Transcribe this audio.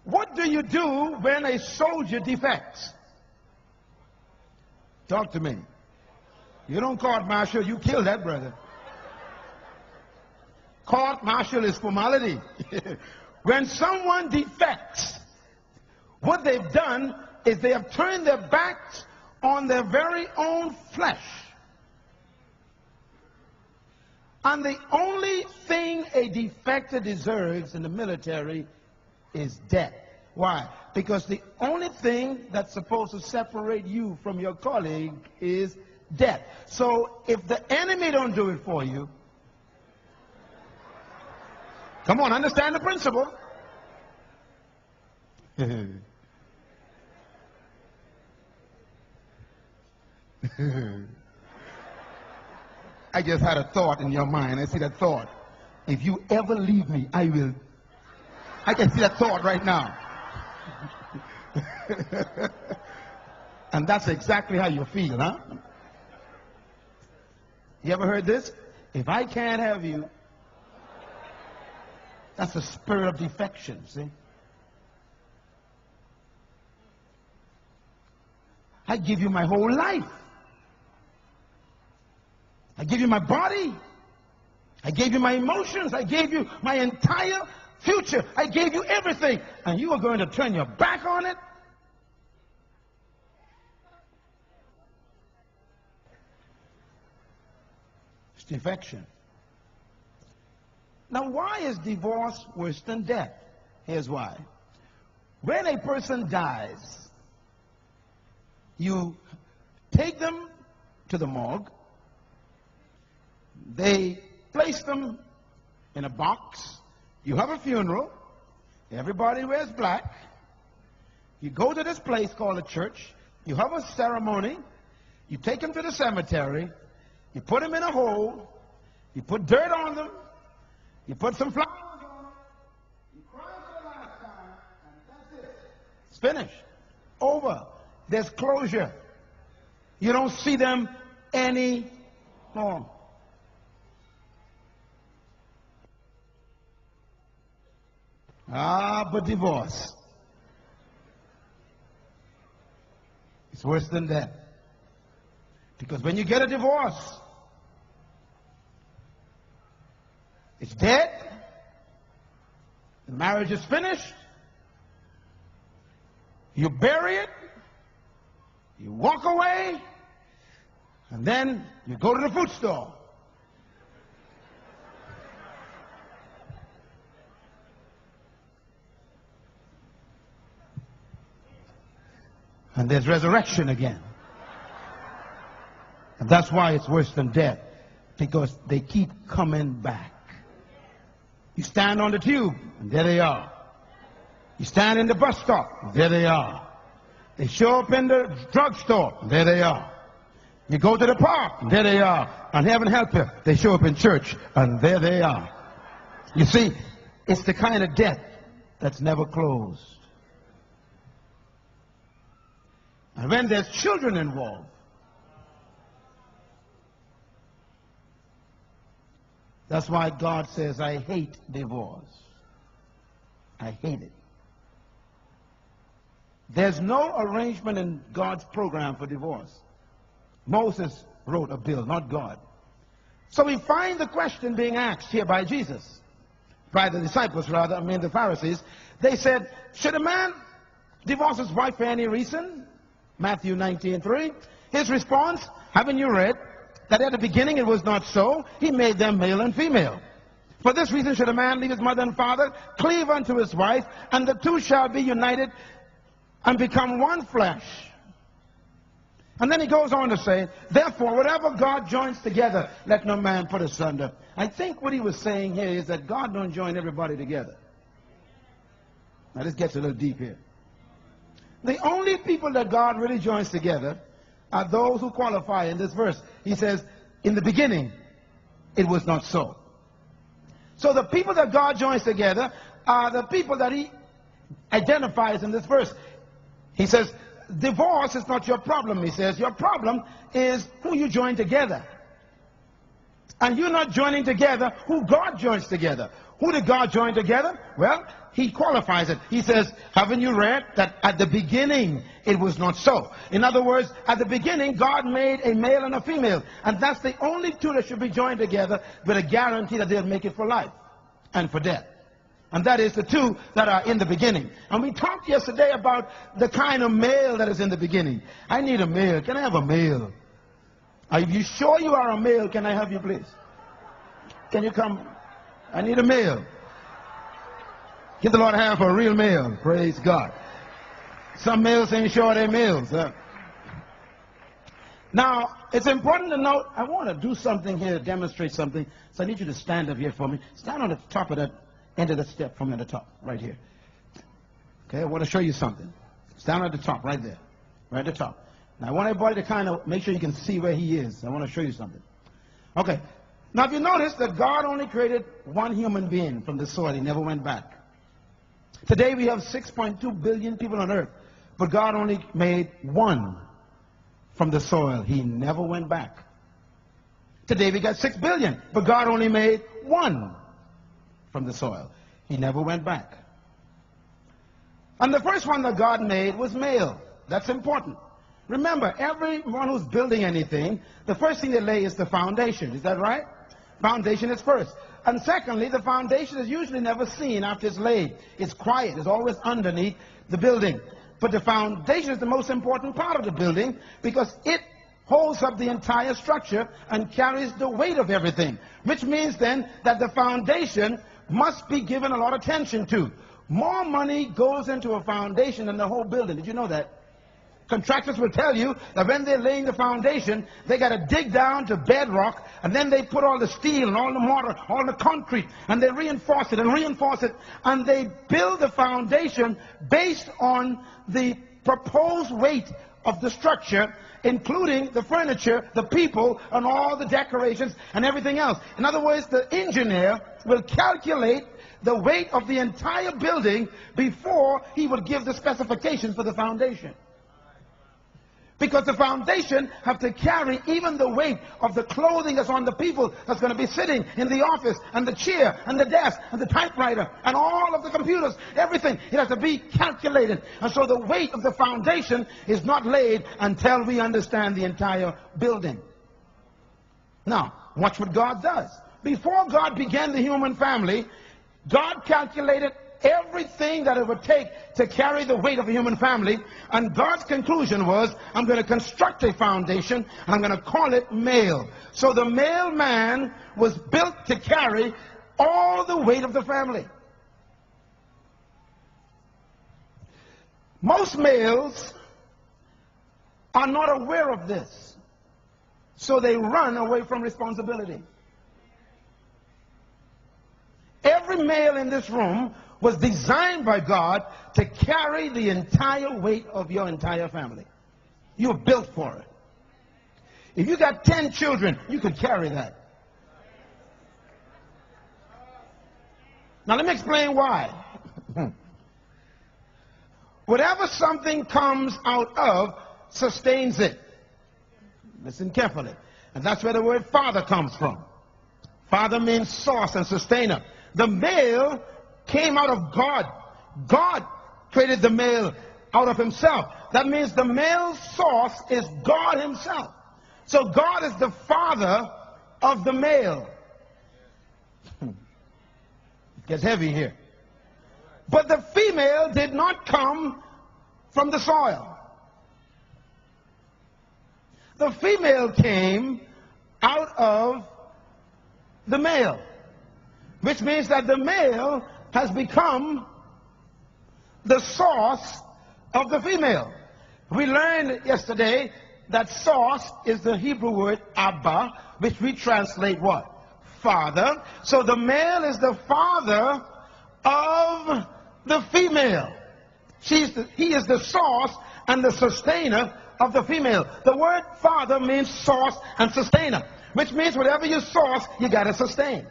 What do you do when a soldier defects? Talk to me. You don't court-martial, you kill that brother. Court-martial is formality. When someone defects, what they've done is they have turned their backs on their very own flesh. And the only thing a defector deserves in the military is death. Why? Because the only thing that's supposed to separate you from your colleague is death. So if the enemy don't do it for you, come on, understand the principle. I just had a thought in your mind. I see that thought. If you ever leave me, I will. I can see that thought right now. And that's exactly how you feel, huh? You ever heard this? If I can't have you, that's the spirit of defection, see? I give you my whole life. I give you my body. I gave you my emotions. I gave you my entire future. I gave you everything. And you are going to turn your back on it? It's defection. Now, why is divorce worse than death? Here's why. When a person dies, you take them to the morgue. They place them in a box. You have a funeral. Everybody wears black. You go to this place called a church. You have a ceremony. You take them to the cemetery. You put them in a hole. You put dirt on them. You put some flowers on them. You cry for the last time. And that's it. It's finished. Over. There's closure. You don't see them anymore. But divorce, it's worse than that. Because when you get a divorce, it's dead, the marriage is finished, you bury it, you walk away, and then you go to the food store. And there's resurrection again. And that's why it's worse than death. Because they keep coming back. You stand on the tube, and there they are. You stand in the bus stop, and there they are. They show up in the drugstore, and there they are. You go to the park, and there they are. And heaven help you, they show up in church, and there they are. You see, it's the kind of death that's never closed. And when there's children involved, that's why God says, I hate divorce. I hate it. There's no arrangement in God's program for divorce. Moses wrote a bill, not God. So we find the question being asked here by Jesus, by the disciples rather, the Pharisees. They said, should a man divorce his wife for any reason? Matthew 19:3. His response, haven't you read that at the beginning it was not so? He made them male and female. For this reason should a man leave his mother and father, cleave unto his wife, and the two shall be united and become one flesh. And then he goes on to say, therefore, whatever God joins together, let no man put asunder. I think what he was saying here is that God don't join everybody together. Now this gets a little deep here. The only people that God really joins together are those who qualify in this verse. He says, in the beginning, it was not so. So the people that God joins together are the people that he identifies in this verse. He says, divorce is not your problem, he says. Your problem is who you join together. And you're not joining together who God joins together. Who did God join together? Well, he qualifies it. He says, haven't you read that at the beginning it was not so? In other words, at the beginning God made a male and a female, and that's the only two that should be joined together with a guarantee that they'll make it for life and for death. And that is the two that are in the beginning. And we talked yesterday about the kind of male that is in the beginning. I need a male. Can I have a male? Are you sure you are a male? Can I have you, please? Can you come? I need a male. Give the Lord a hand for a real male. Praise God. Some males ain't sure they're males. Now, it's important to note, I want to do something here, demonstrate something. So I need you to stand up here for me. Stand on the top of that end of the step from the top, right here. Okay, I want to show you something. Stand at the top, right there. Right at the top. Now, I want everybody to kind of make sure you can see where he is. I want to show you something. Okay. Now, if you notice that God only created one human being from the soil, he never went back. Today we have 6.2 billion people on earth, but God only made one from the soil. He never went back. Today we got 6 billion, but God only made one from the soil. He never went back. And the first one that God made was male. That's important. Remember, everyone who's building anything, the first thing they lay is the foundation. Is that right? Foundation is first. And secondly, the foundation is usually never seen after it's laid. It's quiet. It's always underneath the building. But the foundation is the most important part of the building because it holds up the entire structure and carries the weight of everything. Which means then that the foundation must be given a lot of attention to. More money goes into a foundation than the whole building. Did you know that? Contractors will tell you that when they're laying the foundation, they got to dig down to bedrock, and then they put all the steel and all the mortar, all the concrete, and they reinforce it, and they build the foundation based on the proposed weight of the structure, including the furniture, the people, and all the decorations and everything else. In other words, the engineer will calculate the weight of the entire building before he would give the specifications for the foundation. Because the foundation have to carry even the weight of the clothing that's on the people that's going to be sitting in the office, and the chair, and the desk, and the typewriter, and all of the computers, everything. It has to be calculated. And so the weight of the foundation is not laid until we understand the entire building. Now, watch what God does. Before God began the human family, God calculated everything that it would take to carry the weight of a human family, and God's conclusion was, I'm going to construct a foundation, and I'm going to call it male. So the male man was built to carry all the weight of the family. Most males are not aware of this, so they run away from responsibility. Every male in this room was designed by God to carry the entire weight of your entire family. You're built for it. If you got 10 children, you could carry that. Now let me explain why. Whatever something comes out of sustains it. Listen carefully. And that's where the word father comes from. Father means source and sustainer. The male came out of God. God created the male out of himself. That means the male source is God himself. So God is the father of the male. It gets heavy here. But the female did not come from the soil. The female came out of the male, which means that the male has become the source of the female. We learned yesterday that source is the Hebrew word Abba, which we translate what? Father. So the male is the father of the female. He is the source and the sustainer of the female. The word father means source and sustainer, which means whatever you source, you got to sustain.